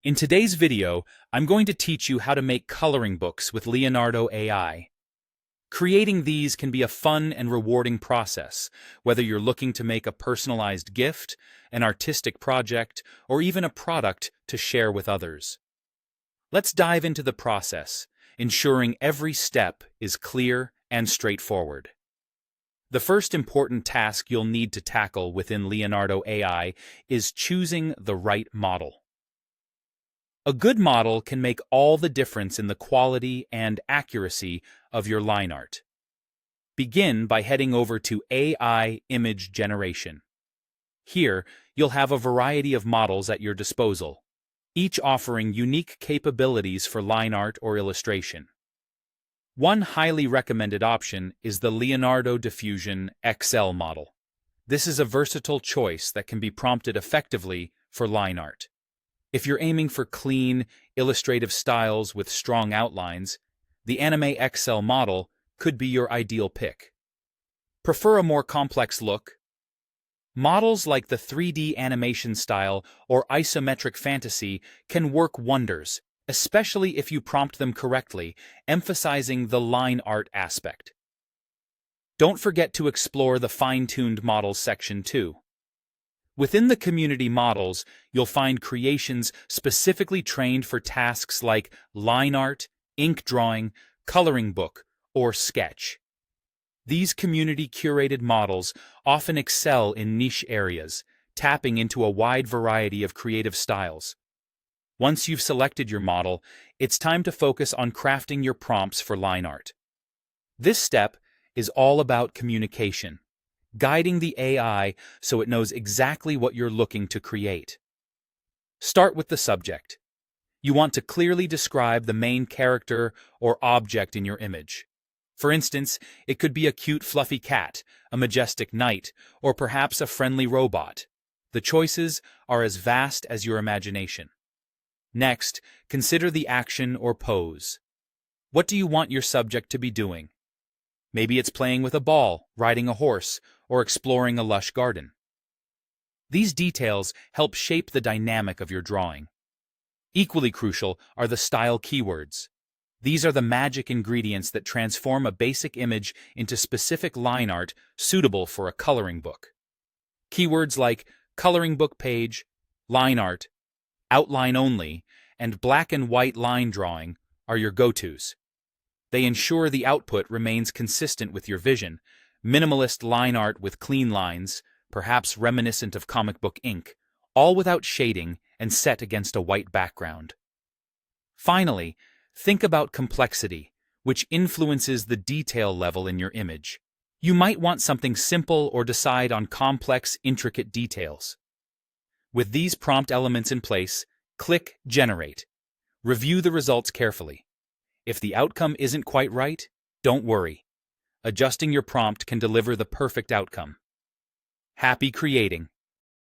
In today's video, I'm going to teach you how to make coloring books with Leonardo AI. Creating these can be a fun and rewarding process, whether you're looking to make a personalized gift, an artistic project, or even a product to share with others. Let's dive into the process, ensuring every step is clear and straightforward. The first important task you'll need to tackle within Leonardo AI is choosing the right model. A good model can make all the difference in the quality and accuracy of your line art. Begin by heading over to AI Image Generation. Here, you'll have a variety of models at your disposal, each offering unique capabilities for line art or illustration. One highly recommended option is the Leonardo Diffusion XL model. This is a versatile choice that can be prompted effectively for line art. If you're aiming for clean, illustrative styles with strong outlines, the Anime XL model could be your ideal pick. Prefer a more complex look? Models like the 3D animation style or isometric fantasy can work wonders, especially if you prompt them correctly, emphasizing the line art aspect. Don't forget to explore the fine-tuned models section too. Within the community models, you'll find creations specifically trained for tasks like line art, ink drawing, coloring book, or sketch. These community-curated models often excel in niche areas, tapping into a wide variety of creative styles. Once you've selected your model, it's time to focus on crafting your prompts for line art. This step is all about communication, guiding the AI so it knows exactly what you're looking to create. Start with the subject. You want to clearly describe the main character or object in your image. For instance, it could be a cute fluffy cat, a majestic knight, or perhaps a friendly robot. The choices are as vast as your imagination. Next, consider the action or pose. What do you want your subject to be doing? Maybe it's playing with a ball, riding a horse, or exploring a lush garden. These details help shape the dynamic of your drawing. Equally crucial are the style keywords. These are the magic ingredients that transform a basic image into specific line art suitable for a coloring book. Keywords like coloring book page, line art, outline only, and black and white line drawing are your go-tos. They ensure the output remains consistent with your vision. Minimalist line art with clean lines, perhaps reminiscent of comic book ink, all without shading and set against a white background. Finally, think about complexity, which influences the detail level in your image. You might want something simple or decide on complex, intricate details. With these prompt elements in place, click Generate. Review the results carefully. If the outcome isn't quite right, don't worry. Adjusting your prompt can deliver the perfect outcome. Happy creating!